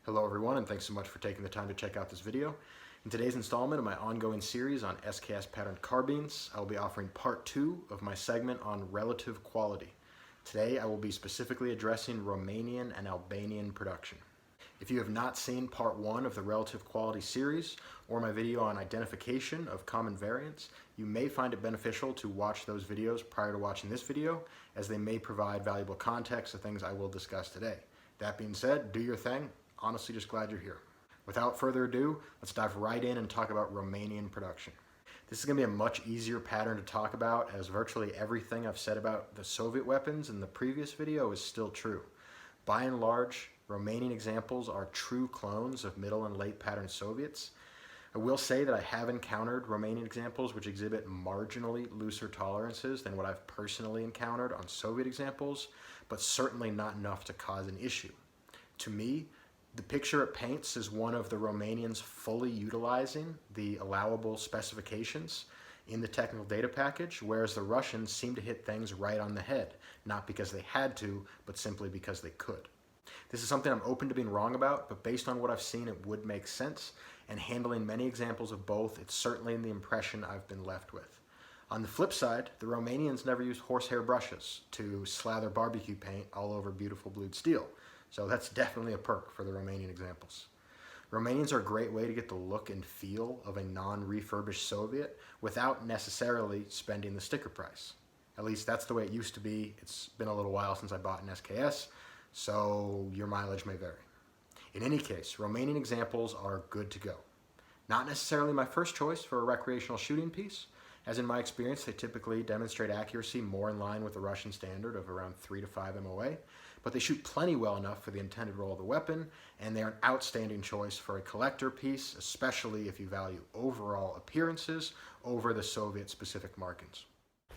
Hello everyone, and thanks so much for taking the time to check out this video. In today's installment of my ongoing series on SKS patterned carbines, I will be offering part 2 of my segment on relative quality. Today I will be specifically addressing Romanian and Albanian production. If you have not seen part 1 of the relative quality series, or my video on identification of common variants, you may find it beneficial to watch those videos prior to watching this video, as they may provide valuable context to things I will discuss today. That being said, do your thing. Honestly, just glad you're here. Without further ado, let's dive right in and talk about Romanian production. This is going to be a much easier pattern to talk about, as virtually everything I've said about the Soviet weapons in the previous video is still true. By and large, Romanian examples are true clones of middle and late pattern Soviets. I will say that I have encountered Romanian examples which exhibit marginally looser tolerances than what I've personally encountered on Soviet examples, but certainly not enough to cause an issue. To me, the picture it paints is one of the Romanians fully utilizing the allowable specifications in the technical data package, whereas the Russians seem to hit things right on the head, not because they had to, but simply because they could. This is something I'm open to being wrong about, but based on what I've seen, it would make sense, and handling many examples of both, it's certainly the impression I've been left with. On the flip side, the Romanians never use horsehair brushes to slather barbecue paint all over beautiful blued steel. So that's definitely a perk for the Romanian examples. Romanians are a great way to get the look and feel of a non-refurbished Soviet without necessarily spending the sticker price. At least that's the way it used to be. It's been a little while since I bought an SKS, so your mileage may vary. In any case, Romanian examples are good to go. Not necessarily my first choice for a recreational shooting piece, as in my experience they typically demonstrate accuracy more in line with the Russian standard of around 3 to 5 MOA, but they shoot plenty well enough for the intended role of the weapon, and they are an outstanding choice for a collector piece, especially if you value overall appearances over the Soviet-specific markings.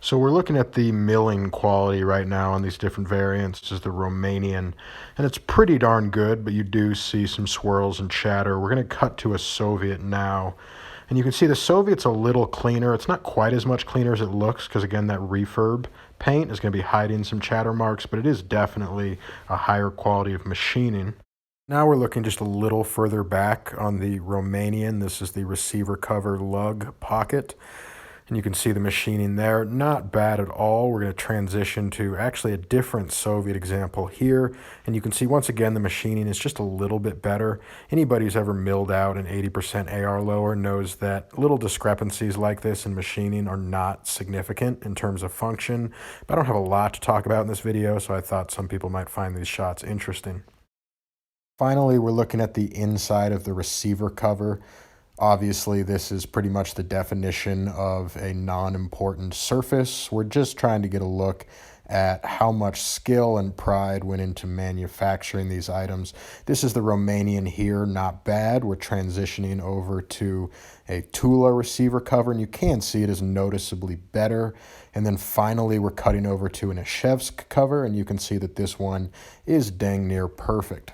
So we're looking at the milling quality right now on these different variants. This is the Romanian, and it's pretty darn good, but you do see some swirls and chatter. We're going to cut to a Soviet now. And you can see the Soviet's a little cleaner. It's not quite as much cleaner as it looks because, again, that refurb paint is going to be hiding some chatter marks, but it is definitely a higher quality of machining. Now we're looking just a little further back on the Romanian. This is the receiver cover lug pocket. And you can see the machining there. Not bad at all. We're going to transition to actually a different Soviet example here. And you can see once again the machining is just a little bit better. Anybody who's ever milled out an 80% AR lower knows that little discrepancies like this in machining are not significant in terms of function. But I don't have a lot to talk about in this video, so I thought some people might find these shots interesting. Finally, we're looking at the inside of the receiver cover. Obviously, this is pretty much the definition of a non-important surface. We're just trying to get a look at how much skill and pride went into manufacturing these items. This is the Romanian here, not bad. We're transitioning over to a Tula receiver cover, and you can see it is noticeably better. And then finally, we're cutting over to an Izhevsk cover, and you can see that this one is dang near perfect.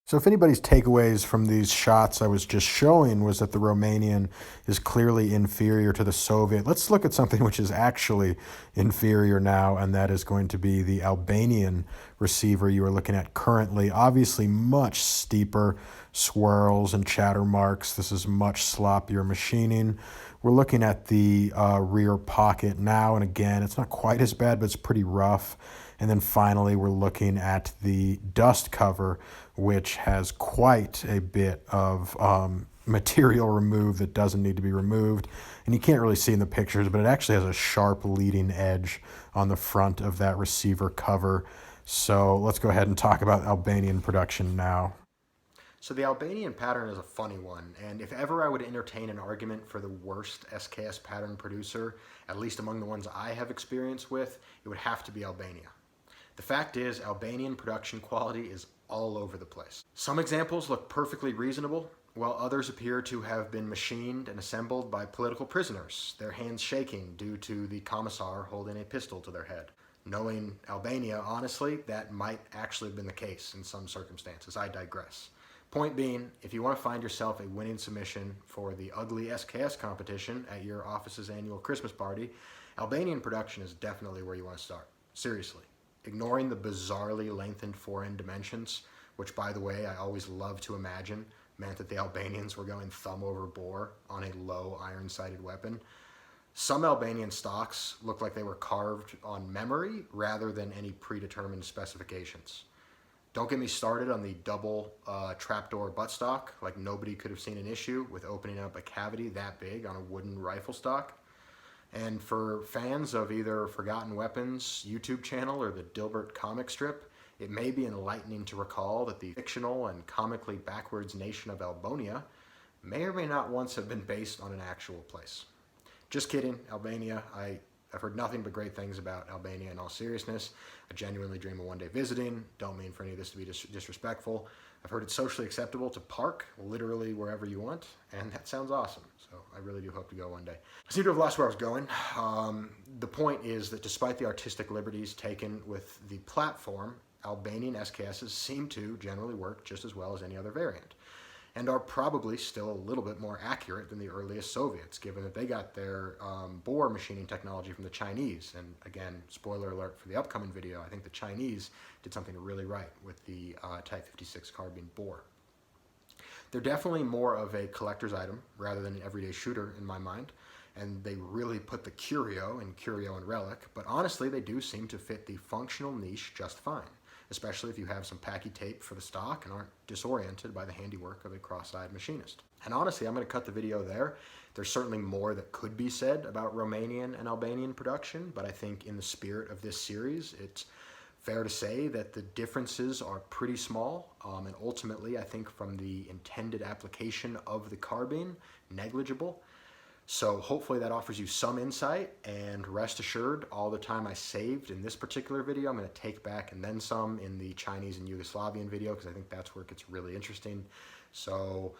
So if anybody's takeaways from these shots I was just showing was that the Romanian is clearly inferior to the Soviet, let's look at something which is actually inferior now, and that is going to be the Albanian receiver you are looking at currently. Obviously much steeper swirls and chatter marks. This is much sloppier machining. We're looking at the rear pocket now, and again, it's not quite as bad, but it's pretty rough. And then finally, we're looking at the dust cover, which has quite a bit of material removed that doesn't need to be removed. And you can't really see in the pictures, but it actually has a sharp leading edge on the front of that receiver cover. So let's go ahead and talk about Albanian production now. So the Albanian pattern is a funny one, and if ever I would entertain an argument for the worst SKS pattern producer, at least among the ones I have experience with, it would have to be Albania. The fact is, Albanian production quality is all over the place. Some examples look perfectly reasonable, while others appear to have been machined and assembled by political prisoners, their hands shaking due to the commissar holding a pistol to their head. Knowing Albania, honestly, that might actually have been the case in some circumstances. I digress. Point being, if you want to find yourself a winning submission for the ugly SKS competition at your office's annual Christmas party, Albanian production is definitely where you want to start. Seriously. Ignoring the bizarrely lengthened fore-end dimensions, which, by the way, I always love to imagine meant that the Albanians were going thumb over bore on a low iron-sighted weapon. Some Albanian stocks look like they were carved on memory rather than any predetermined specifications. Don't get me started on the double trapdoor buttstock. Like, nobody could have seen an issue with opening up a cavity that big on a wooden rifle stock. And for fans of either Forgotten Weapons YouTube channel or the Dilbert comic strip, it may be enlightening to recall that the fictional and comically backwards nation of Albonia may or may not once have been based on an actual place. Just kidding, Albania. I've heard nothing but great things about Albania in all seriousness. I genuinely dream of one day visiting. Don't mean for any of this to be disrespectful. I've heard it's socially acceptable to park literally wherever you want, and that sounds awesome. So I really do hope to go one day. I seem to have lost where I was going. The point is that despite the artistic liberties taken with the platform, Albanian SKSs seem to generally work just as well as any other variant, and are probably still a little bit more accurate than the earliest Soviets, given that they got their bore machining technology from the Chinese. And again, spoiler alert for the upcoming video, I think the Chinese did something really right with the Type 56 carbine bore. They're definitely more of a collector's item rather than an everyday shooter in my mind, and they really put the curio and relic, but honestly they do seem to fit the functional niche just fine, especially if you have some packy tape for the stock and aren't disoriented by the handiwork of a cross-eyed machinist. And honestly, I'm going to cut the video there. There's certainly more that could be said about Romanian and Albanian production, but I think in the spirit of this series, it's fair to say that the differences are pretty small, and ultimately, I think from the intended application of the carbine, negligible. So hopefully that offers you some insight, and rest assured, all the time I saved in this particular video, I'm going to take back and then some in the Chinese and Yugoslavian video, because I think that's where it gets really interesting. So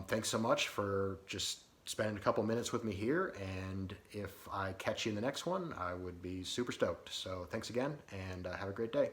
thanks so much for just spending a couple minutes with me here, and if I catch you in the next one, I would be super stoked. So thanks again, and have a great day.